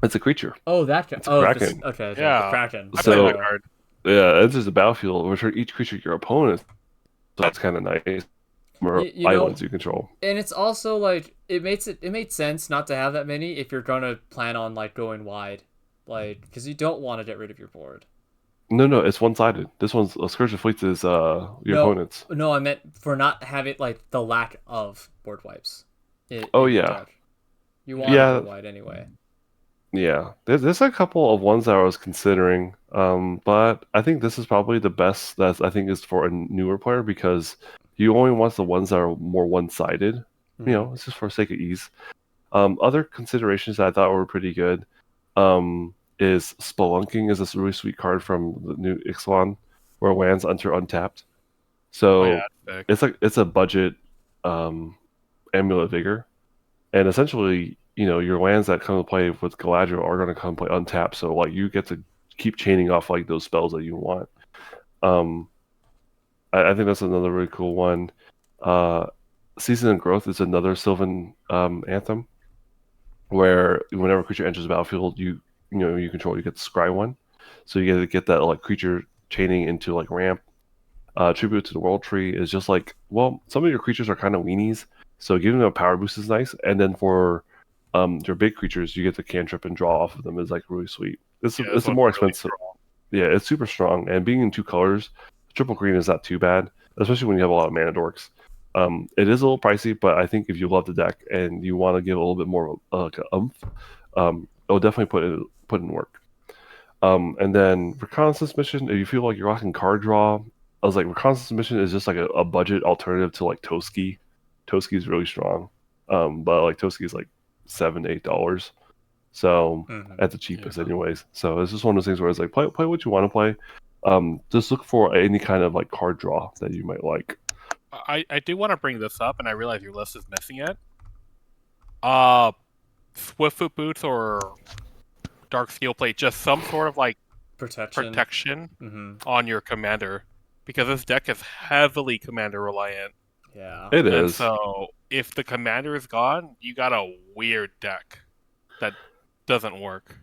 It's a creature. Oh, that it's a Kraken. Okay, yeah. the Kraken. I play that card. Yeah, it's just a battlefield. Return each creature your opponent. So that's kind of nice. Islands you control. And it's also like it made sense not to have that many if you're gonna plan on like going wide, like because you don't want to get rid of your board. No, it's one-sided. This one's Scourge of Fleets is your opponents. No, I meant for not having like the lack of board wipes. Yeah. You want to go wide anyway. Yeah, there's a couple of ones that I was considering, but I think this is probably the best that I think is for a newer player because you only want the ones that are more one-sided. Mm-hmm. It's just for sake of ease. Other considerations that I thought were pretty good is Spelunking is this really sweet card from the new Ixalan where lands enter untapped. So it's a budget Amulet Vigor, and essentially your lands that come to play with Galadriel are going to come play untapped. So like you get to keep chaining off like those spells that you want. I think that's another really cool one. Season and Growth is another Sylvan anthem, where whenever a creature enters the battlefield, you control, you get the Scry one, so you get that like creature chaining into like ramp. Tribute to the World Tree is just like, well, some of your creatures are kind of weenies, so giving them a power boost is nice, and then for your big creatures, you get the cantrip and draw off of them is like really sweet. It's a more expensive. Yeah, it's super strong, and being in 2 colors, triple green is not too bad, especially when you have a lot of mana dorks. It is a little pricey, but I think if you love the deck and you want to give a little bit more like an oomph, it'll definitely put in work. And then Reconnaissance Mission, if you feel like you're lacking card draw, I was like, Reconnaissance Mission is just like a budget alternative to like Toski. Toski is really strong, but like Toski is like $7-8, so at the cheapest anyways. So it's just one of those things where it's like play what you want to play. Just look for any kind of like card draw that you might like. I do want to bring this up, and I realize your list is missing it. Swiftfoot boots or dark steel plate, just some sort of like protection on your commander, because this deck is heavily commander reliant. Yeah, it is. So if the commander is gone, you got a weird deck that doesn't work.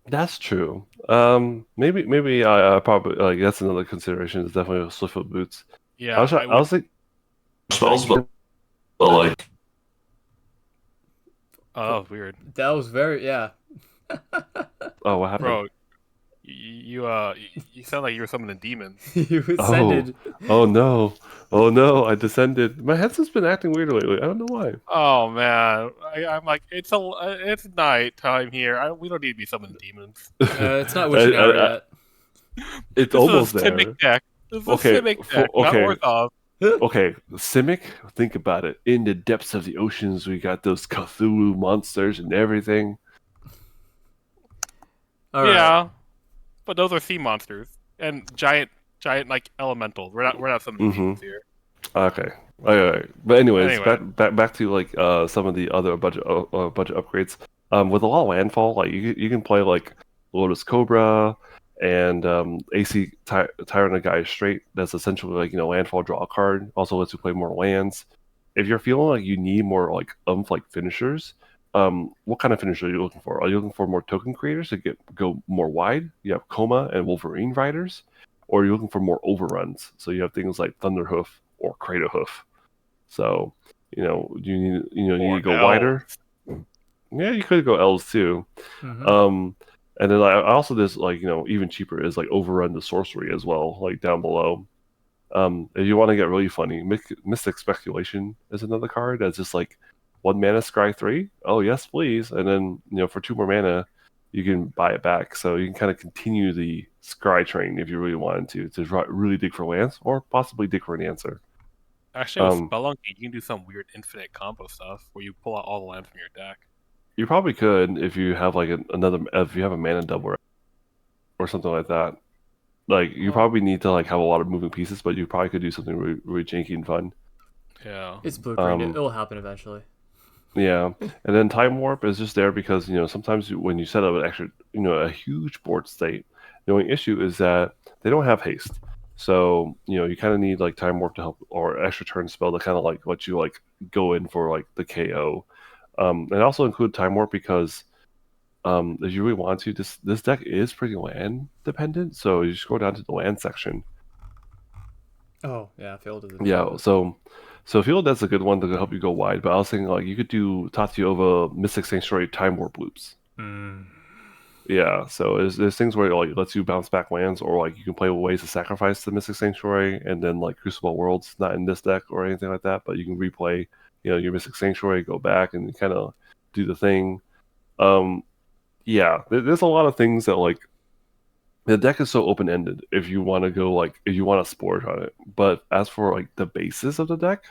That's true. Maybe I probably like that's another consideration. Is definitely Swiftfoot boots. Yeah, I was like spells, but But like, Oh, that was weird. That was very oh, what happened? Bro, you sound like you were summoning demons. You ascended. Oh no. Oh no, I descended. My headset's been acting weird lately. I don't know why. Oh man, I'm like it's night time here. We don't need to be summoning demons. It's not wishing hour yet. It's This almost is a there. SIMIC deck. This is Okay, a SIMIC deck, not Orthov. Okay, SIMIC, think about it. In the depths of the oceans, we got those Cthulhu monsters and everything. Yeah, but those are sea monsters and giant like elementals. We're not summoning demons here. Okay. All right. But anyways, back to like some of the other budget upgrades. With a lot of landfall, like you can play like Lotus Cobra and AC Tyrant of Gaia Straight. That's essentially like landfall draw a card. Also lets you play more lands. If you're feeling like you need more like finishers, what kind of finisher are you looking for? Are you looking for more token creators to go more wide? You have Coma and Wolverine Riders, or are you looking for more overruns? So you have things like Thunderhoof or Craterhoof. So you need you need to go wider. Yeah, you could go L's too. And then I also there's like even cheaper is like Overrun the Sorcery as well, like down below. If you want to get really funny, Mystic Speculation is another card that's just like 1 mana Scry 3. Oh yes, please. And then for 2 more mana, you can buy it back. So you can kind of continue the Scry train if you really wanted to really dig for lands or possibly dig for an answer. Actually, with Spelunky, you can do some weird infinite combo stuff where you pull out all the lands from your deck. You probably could if you have like if you have a mana double or something like that. Like you probably need to like have a lot of moving pieces, but you probably could do something really, really janky and fun. Yeah, it's blue-green. It'll happen eventually. Yeah, and then Time Warp is just there because sometimes when you set up an extra a huge board state, the only issue is that they don't have haste. So you kind of need like Time Warp to help or extra turn spell to kind of like let you like go in for like the KO. And also include Time Warp because if you really want to, this deck is pretty land dependent. So you just go down to the land section. Oh yeah, Field is yeah. So Field, that's a good one to help you go wide. But I was thinking like you could do Tatyova Mystic Sanctuary Time Warp loops. Yeah, so there's things where it like lets you bounce back lands, or like you can play with ways to sacrifice the Mystic Sanctuary, and then like Crucible Worlds not in this deck or anything like that, but you can replay your Mystic Sanctuary, go back and kind of do the thing. Yeah, there's a lot of things that like the deck is so open ended. If you want to go like if you want to splurge on it, but as for like the basis of the deck,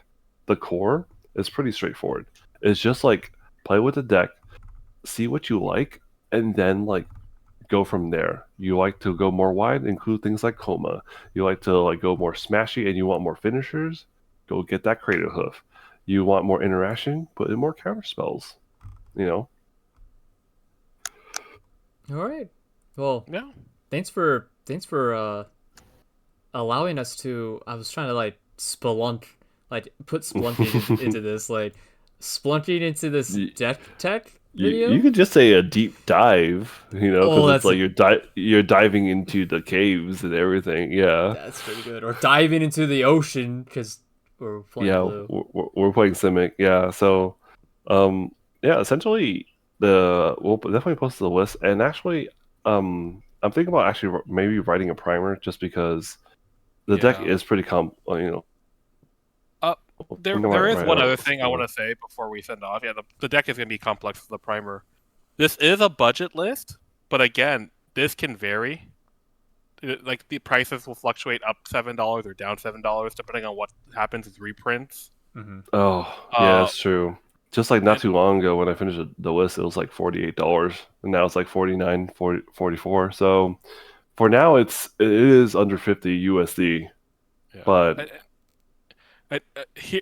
the core is pretty straightforward. It's just like play with the deck, see what you like, and then like go from there. You like to go more wide, include things like Coma. You like to like go more smashy, and you want more finishers, go get that Craterhoof. You want more interaction, put in more counter spells. All right. Well, yeah. Thanks for allowing us to. I was trying to like spelunk, like put splunking into this, like splunking into this deck tech video. You could just say a deep dive, because it's like you're diving into the caves and everything. Yeah, that's pretty good. Or diving into the ocean because we're playing blue. We're playing Simic. Yeah, so yeah, essentially we'll definitely post the list. And actually, I'm thinking about actually maybe writing a primer just because the deck is pretty there is one other thing I want to say before we send off. Yeah, the deck is going to be complex with the primer. This is a budget list, but again, this can vary. Like the prices will fluctuate up $7 or down $7 depending on what happens with reprints. Oh, yeah, that's true. Just like not too long ago when I finished the list, it was like $48, and now it's like $49, $44. So for now, it is under 50 USD. Yeah. But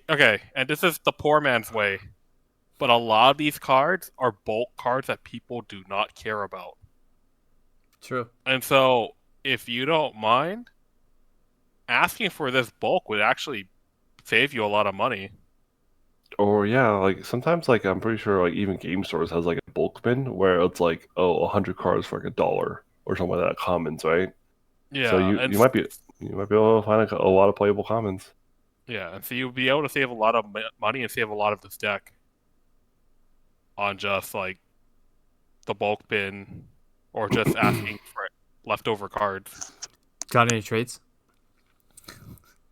okay, and this is the poor man's way, but a lot of these cards are bulk cards that people do not care about. True. And so, if you don't mind, asking for this bulk would actually save you a lot of money. Or yeah, like sometimes like I'm pretty sure like even game stores has like a bulk bin where it's like 100 cards for like $1 or something like that, commons, right? Yeah. So you might be able to find a lot of playable commons. Yeah, and so you'll be able to save a lot of money and save a lot of this deck on just like the bulk bin or just asking for leftover cards. Got any trades?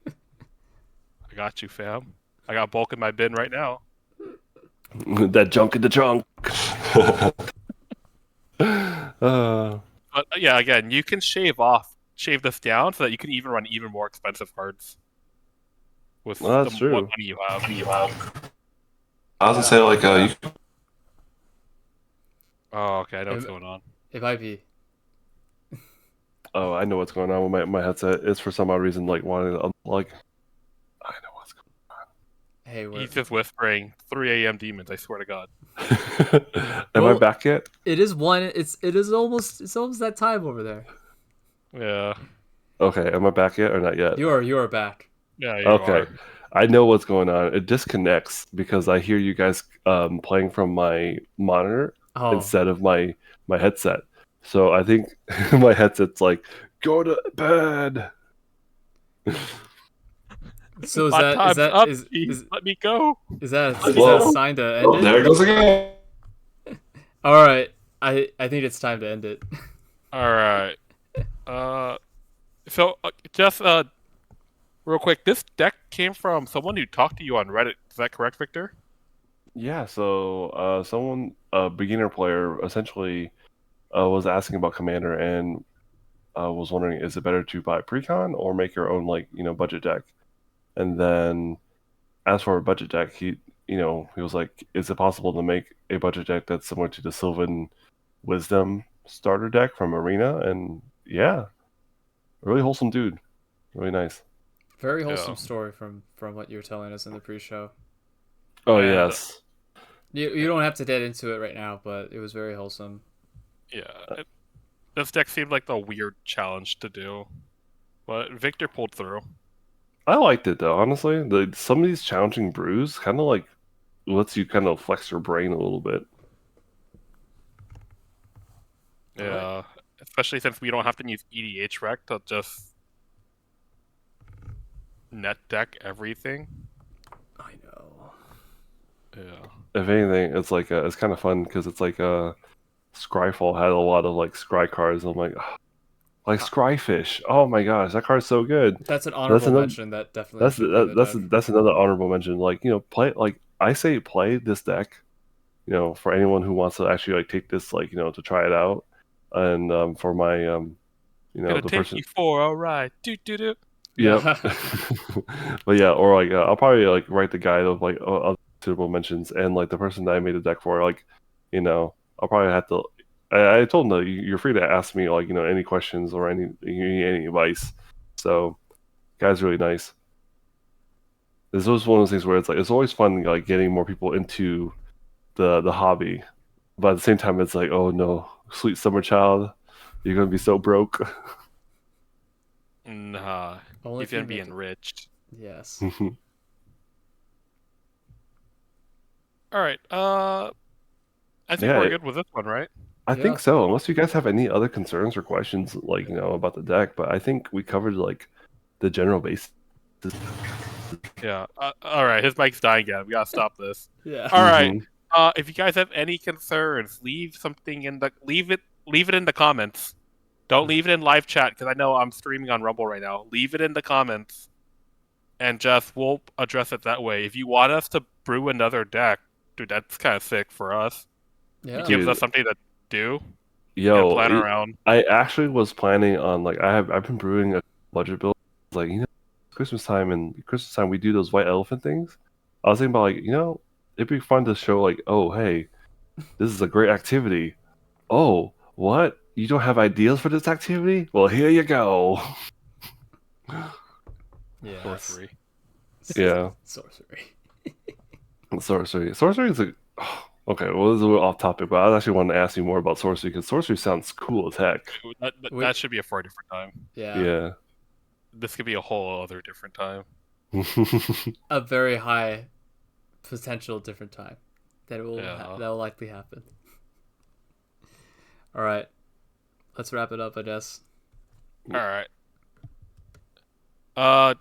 I got you, fam. I got bulk in my bin right now. That junk in the trunk. But yeah, again, you can shave this down so that you can even run even more expensive cards with Well, that's true. what money you have. I was gonna say like you Oh, okay, I know what's going on. It might be. Oh, I know what's going on with my headset. It's for some odd reason like wanting to unplug. I know what's Hey, He's just whispering 3 a.m. demons. I swear to God. going on. Am I back yet? It is one. It's almost that time over there. Yeah. Okay, am I back yet or not yet? You are back. Yeah. You Okay. are. I know what's going on. It disconnects because I hear you guys playing from my monitor instead of my headset. So I think my headset's like, go to bed. So is My that time's up. is Let me go. is that Whoa. a sign to end oh, it? there it goes again. All right, I think it's time to end it. All right. So just real quick, this deck came from someone who talked to you on Reddit. Is that correct, Victor? Yeah, so someone, a beginner player, essentially was asking about Commander and was wondering, is it better to buy precon or make your own, like, budget deck? And then as for a budget deck, he was like, is it possible to make a budget deck that's similar to the Sylvan Wisdom starter deck from Arena? And yeah, really wholesome dude. Really nice. Very wholesome story from what you were telling us in the pre-show. Oh, And, yes. You don't have to get into it right now, but it was very wholesome. Yeah. This deck seemed like the weird challenge to do, but Victor pulled through. I liked it, though, honestly. Some of these challenging brews kind of like lets you kind of flex your brain a little bit. Yeah. Right. Especially since we don't have to use EDH rec to just net deck everything. I know. Yeah. If anything, it's like it's kind of fun because it's like Scryfall had a lot of like Scry cards. I'm like, like Scryfish. Oh my gosh, that card's so good. That's an honorable mention. That definitely. That's another honorable mention. Like play like I say play this deck. For anyone who wants to actually like take this like to try it out, and for my Gonna the take person. you for a ride. Do. Yeah. But yeah, or like I'll probably like write the guide of like other suitable mentions, and like the person that I made a deck for, like I'll probably have to. I told him that you're free to ask me like any questions or any advice. So, guy's really nice. This was one of those things where it's like it's always fun like getting more people into the hobby, but at the same time it's like, oh no, sweet summer child, you're gonna be so broke. Nah. Only He's gonna be enriched. Yes. All right. I think we're good with this one, right? I think so. Unless you guys have any other concerns or questions, like about the deck, but I think we covered like the general basis. Yeah. All right. His mic's dying again. We gotta stop this. Yeah. All right. If you guys have any concerns, leave it in the comments. Don't leave it in live chat because I know I'm streaming on Rumble right now. Leave it in the comments, and we'll address it that way. If you want us to brew another deck, dude, that's kind of sick for us. Yeah. It gives us something to do. Yo, plan around. I actually was planning on like I've been brewing a budget build. Like Christmas time we do those white elephant things. I was thinking about like it'd be fun to show like, oh hey, this is a great activity. Oh, what? You don't have ideas for this activity? Well, here you go. Yeah. Sorcery. Yeah. Sorcery. Sorcery is okay. Well, this is a little off topic, but I actually wanted to ask you more about sorcery because sorcery sounds cool as heck. That should be for a different time. Yeah. This could be a whole other different time. A very high potential different time that will likely happen. All right, let's wrap it up, I guess. All right.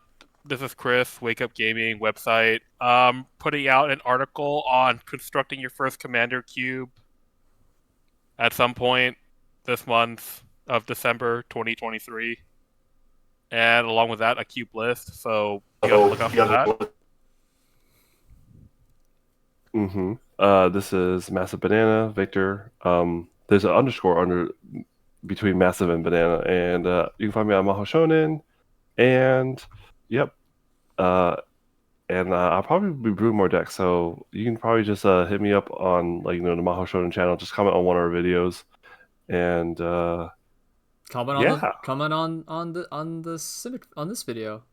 This is Chris, Wake Up Gaming website. Putting out an article on constructing your first commander cube at some point this month of December 2023. And along with that, a cube list. So you gotta look out for that. This is Massive Banana, Victor. There's an underscore under between Massive and Banana, and you can find me on Maho Shonen. And yep, and I'll probably be brewing more decks, so you can probably just hit me up on the Maho Shonen channel. Just comment on one of our videos, and comment on the SIMIC on this video.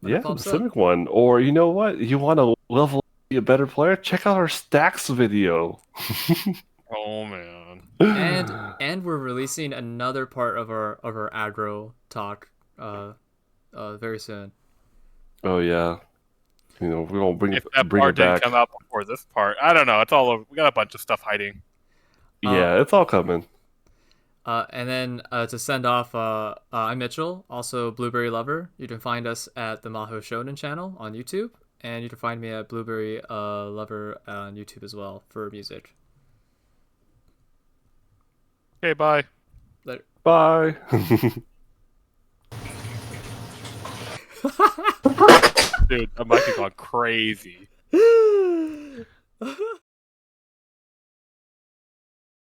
Yeah, the SIMIC one. Or you know what? You want to level up, be a better player? Check out our stacks video. Oh man. And we're releasing another part of our aggro talk very soon. Oh yeah. We're gonna bring if that bring part it back. didn't come out before this part, I don't know. It's all over. We got a bunch of stuff hiding. Yeah, it's all coming. And then to send off, I'm Mitchell, also Blueberry Lover. You can find us at the Maho Shonen channel on YouTube, and you can find me at Blueberry Lover on YouTube as well for music. Okay, bye. Later. Bye. Dude, that mic has gone crazy.